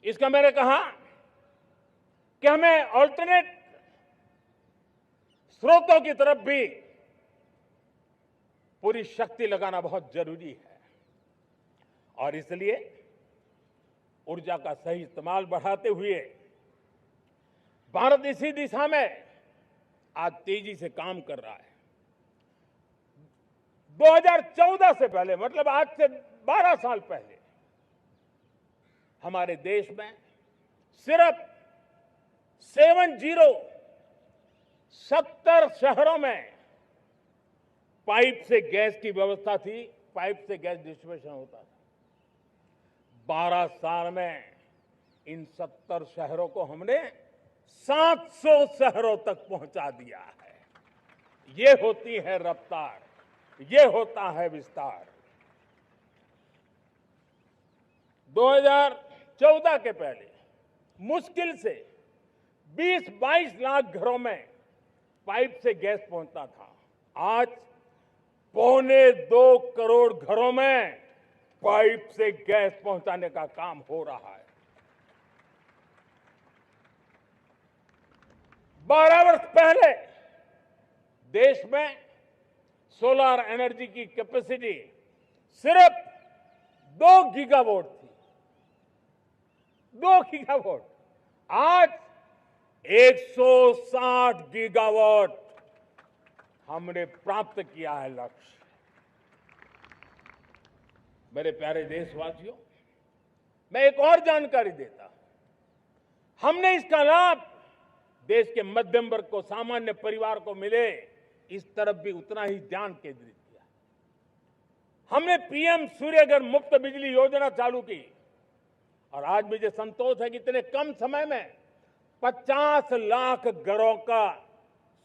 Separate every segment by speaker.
Speaker 1: इसका मैंने कहा कि हमें ऑल्टरनेट स्रोतों की तरफ भी पूरी शक्ति लगाना बहुत जरूरी है और इसलिए ऊर्जा का सही इस्तेमाल बढ़ाते हुए भारत इसी दिशा में आज तेजी से काम कर रहा है। 2014 से पहले, मतलब आज से 12 साल पहले, हमारे देश में सिर्फ 70 शहरों में पाइप से गैस की व्यवस्था थी, पाइप से गैस डिस्ट्रीब्यूशन होता था। 12 साल में इन 70 शहरों को हमने 700 शहरों तक पहुंचा दिया है। ये होती है रफ्तार, ये होता है विस्तार। 2014 के पहले मुश्किल से 20-22 लाख घरों में पाइप से गैस पहुंचता था। आज 1.25 करोड़ घरों में पाइप से गैस पहुंचाने का काम हो रहा है। 12 वर्ष पहले देश में सोलर एनर्जी की कैपेसिटी सिर्फ 2 गीगावाट थी। 2 गीगावाट, आज 160 गीगावाट हमने प्राप्त किया है लक्ष्य। मेरे प्यारे देशवासियों, मैं एक और जानकारी देता हूं। हमने इसका लाभ देश के मध्यम वर्ग को, सामान्य परिवार को मिले, इस तरफ भी उतना ही ध्यान केंद्रित किया। हमने पीएम सूर्यघर मुफ्त बिजली योजना चालू की और आज मुझे संतोष है कि इतने कम समय में 50 लाख घरों का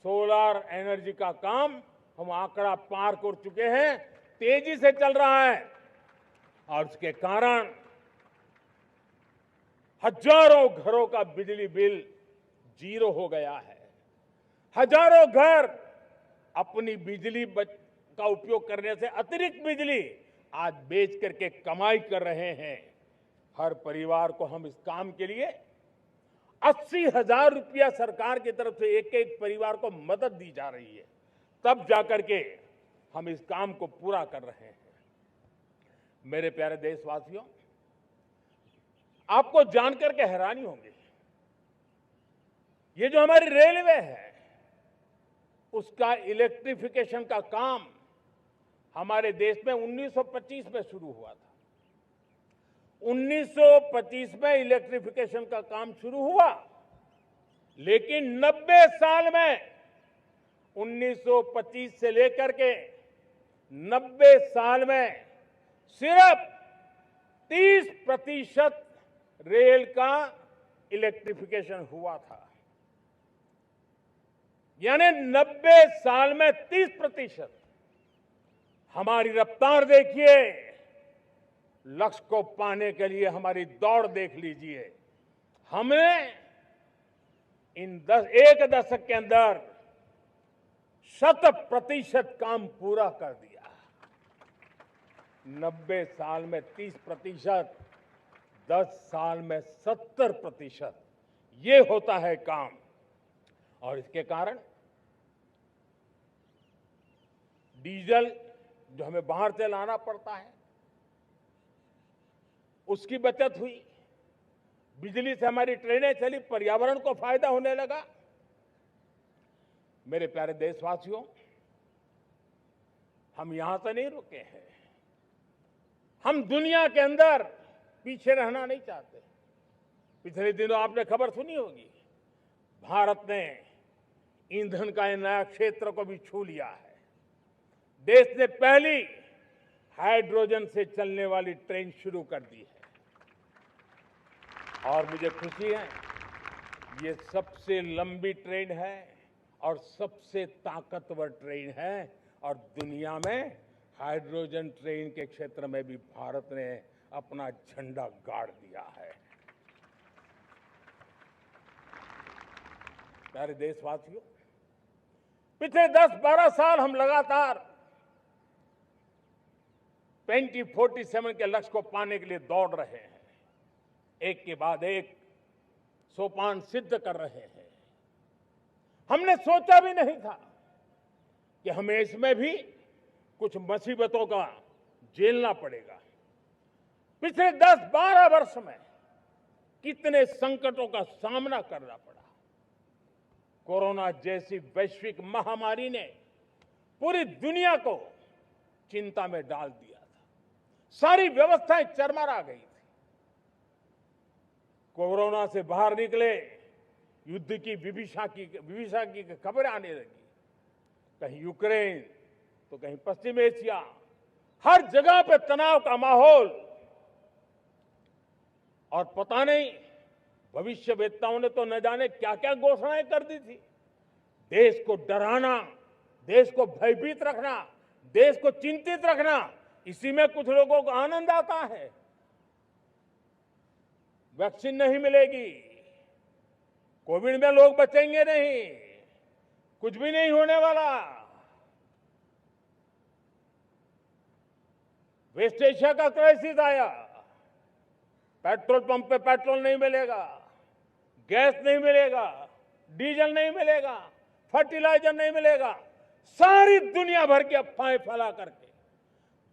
Speaker 1: सोलर एनर्जी का काम हम आंकड़ा पार कर चुके हैं। तेजी से चल रहा है और उसके कारण हजारों घरों का बिजली बिल 0 हो गया है। हजारों घर अपनी बिजली का उपयोग करने से अतिरिक्त बिजली आज बेच करके कमाई कर रहे हैं। हर परिवार को हम इस काम के लिए 80,000 रुपया सरकार की तरफ से एक एक परिवार को मदद दी जा रही है, तब जाकर के हम इस काम को पूरा कर रहे हैं। मेरे प्यारे देशवासियों, आपको जानकर के हैरानी होगी, ये जो हमारी रेलवे है उसका इलेक्ट्रिफिकेशन का काम हमारे देश में 1925 में शुरू हुआ था। 1925 में इलेक्ट्रिफिकेशन का काम शुरू हुआ, लेकिन 90 साल में 1925 से लेकर के 90 साल में सिर्फ 30% रेल का इलेक्ट्रिफिकेशन हुआ था। यानी 90 साल में 30%। हमारी रफ्तार देखिए, लक्ष्य को पाने के लिए हमारी दौड़ देख लीजिए। हमने एक दशक के अंदर 100% काम पूरा कर दिया। 90 साल में 30%, 10 साल में 70%, ये होता है काम। और इसके कारण डीजल जो हमें बाहर से लाना पड़ता है उसकी बचत हुई, बिजली से हमारी ट्रेनें चली, पर्यावरण को फायदा होने लगा। मेरे प्यारे देशवासियों, हम यहां से नहीं रुके हैं, हम दुनिया के अंदर पीछे रहना नहीं चाहते। पिछले दिनों आपने खबर सुनी होगी, भारत ने ईंधन का नया क्षेत्र को भी छू लिया है। देश ने पहली हाइड्रोजन से चलने वाली ट्रेन शुरू कर दी है और मुझे खुशी है, ये सबसे लंबी ट्रेन है और सबसे ताकतवर ट्रेन है और दुनिया में हाइड्रोजन ट्रेन के क्षेत्र में भी भारत ने अपना झंडा गाड़ दिया है। प्यारे देशवासियों, पिछले 10-12 साल हम लगातार 2047 के लक्ष्य को पाने के लिए दौड़ रहे हैं। एक के बाद एक सोपान सिद्ध कर रहे हैं। हमने सोचा भी नहीं था कि हमें इसमें भी कुछ मुसीबतों का झेलना पड़ेगा। पिछले 10-12 वर्ष में कितने संकटों का सामना करना पड़ा। कोरोना जैसी वैश्विक महामारी ने पूरी दुनिया को चिंता में डाल दिया था। सारी व्यवस्थाएं चरमरा गई थी। कोरोना से बाहर निकले, युद्ध की विभीषा की खबरें आने लगी। कहीं यूक्रेन तो कहीं पश्चिम एशिया, हर जगह पे तनाव का माहौल। और पता नहीं भविष्यवेत्ताओं ने तो न जाने क्या क्या घोषणाएं कर दी थी। देश को डराना, देश को भयभीत रखना, देश को चिंतित रखना, इसी में कुछ लोगों को आनंद आता है। वैक्सीन नहीं मिलेगी, कोविड में लोग बचेंगे नहीं, कुछ भी नहीं होने वाला। वेस्ट एशिया का क्राइसिस आया, पेट्रोल पंप पे पेट्रोल नहीं मिलेगा, गैस नहीं मिलेगा, डीजल नहीं मिलेगा, फर्टिलाइजर नहीं मिलेगा। सारी दुनिया भर की अफवाहें फैला करके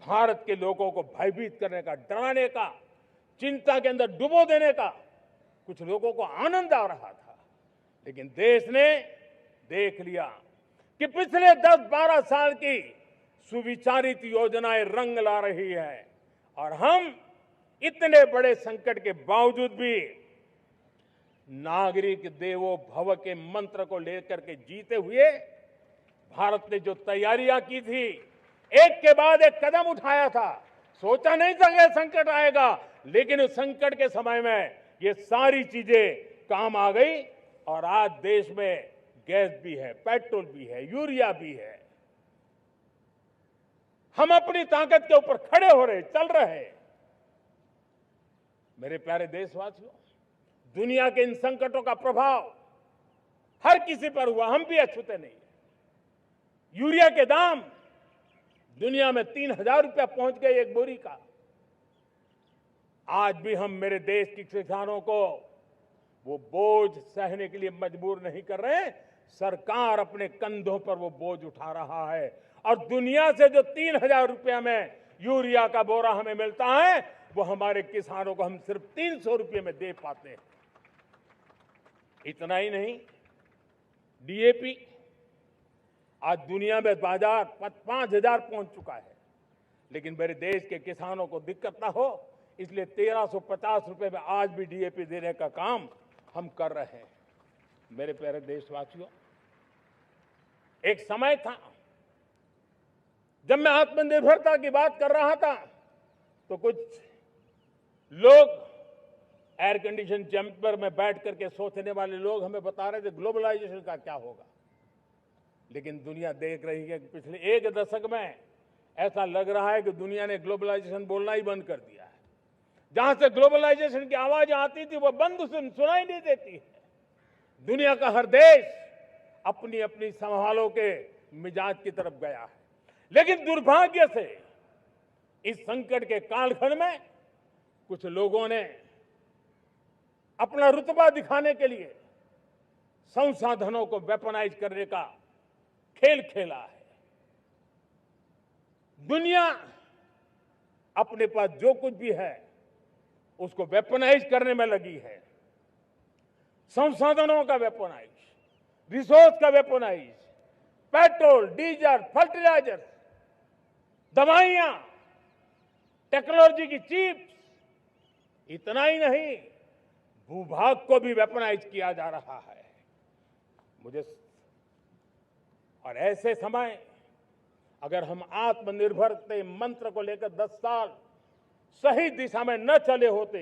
Speaker 1: भारत के लोगों को भयभीत करने का, डराने का, चिंता के अंदर डुबो देने का कुछ लोगों को आनंद आ रहा था। लेकिन देश ने देख लिया कि पिछले 10-12 साल की सुविचारित योजनाएं रंग ला रही है और हम इतने बड़े संकट के बावजूद भी नागरिक देवो भव के मंत्र को लेकर के जीते हुए भारत ने जो तैयारियां की थी, एक के बाद एक कदम उठाया था। सोचा नहीं था कि संकट आएगा, लेकिन उस संकट के समय में ये सारी चीजें काम आ गई और आज देश में गैस भी है, पेट्रोल भी है, यूरिया भी है। हम अपनी ताकत के ऊपर खड़े हो रहे, चल रहे। मेरे प्यारे देशवासियों, दुनिया के इन संकटों का प्रभाव हर किसी पर हुआ, हम भी अछूते नहीं। यूरिया के दाम दुनिया में 3,000 रुपया पहुंच गए एक बोरी का। आज भी हम मेरे देश के किसानों को वो बोझ सहने के लिए मजबूर नहीं कर रहे। सरकार अपने कंधों पर वो बोझ उठा रहा है और दुनिया से जो 3,000 रुपया में यूरिया का बोरा हमें मिलता है, वो हमारे किसानों को हम सिर्फ 300 रुपये में दे पाते हैं। इतना ही नहीं, डीएपी आज दुनिया में बाजार 5,000 पहुंच चुका है, लेकिन मेरे देश के किसानों को दिक्कत ना हो इसलिए 1,350 रुपये में आज भी डीएपी देने का काम हम कर रहे हैं। मेरे प्यारे देशवासियों, एक समय था जब मैं आत्मनिर्भरता की बात कर रहा था तो कुछ लोग एयर कंडीशन चैम्बर में बैठ करके सोचने वाले लोग हमें बता रहे थे ग्लोबलाइजेशन का क्या होगा। लेकिन दुनिया देख रही है कि पिछले एक दशक में ऐसा लग रहा है कि दुनिया ने ग्लोबलाइजेशन बोलना ही बंद कर दिया है। जहां से ग्लोबलाइजेशन की आवाज आती थी वो बंद सुनाई नहीं देती है। दुनिया का हर देश अपनी अपनी संभालों के मिजाज की तरफ गया है। लेकिन दुर्भाग्य से इस संकट के कालखंड में कुछ लोगों ने अपना रुतबा दिखाने के लिए संसाधनों को वेपनाइज करने का खेल खेला है। दुनिया अपने पास जो कुछ भी है उसको वेपनाइज करने में लगी है। संसाधनों का वेपनाइज, रिसोर्स का वेपनाइज, पेट्रोल, डीजल, फर्टिलाइजर, दवाइयां, टेक्नोलॉजी की चिप्स, इतना ही नहीं भूभाग को भी वेपनाइज किया जा रहा है। और ऐसे समय अगर हम आत्मनिर्भरता मंत्र को लेकर 10 साल सही दिशा में न चले होते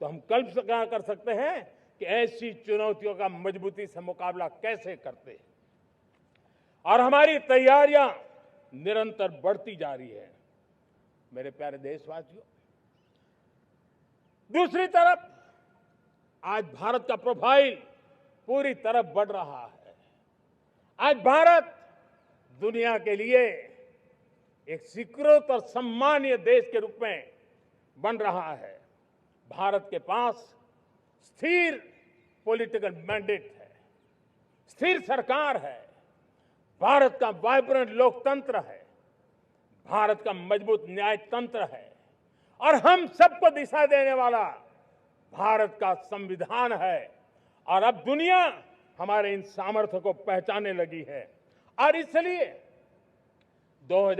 Speaker 1: तो हम कल्पना कर सकते हैं कि ऐसी चुनौतियों का मजबूती से मुकाबला कैसे करते। और हमारी तैयारियां निरंतर बढ़ती जा रही है। मेरे प्यारे देशवासियों, दूसरी तरफ आज भारत का प्रोफाइल पूरी तरफ बढ़ रहा है। आज भारत दुनिया के लिए एक स्वीकृत और सम्मानीय देश के रूप में बन रहा है। भारत के पास स्थिर पॉलिटिकल मैंडेट है, स्थिर सरकार है, भारत का वाइब्रेंट लोकतंत्र है, भारत का मजबूत न्याय तंत्र है और हम सबको दिशा देने वाला भारत का संविधान है। और अब दुनिया हमारे इन सामर्थ्य को पहचानने लगी है और इसलिए 2000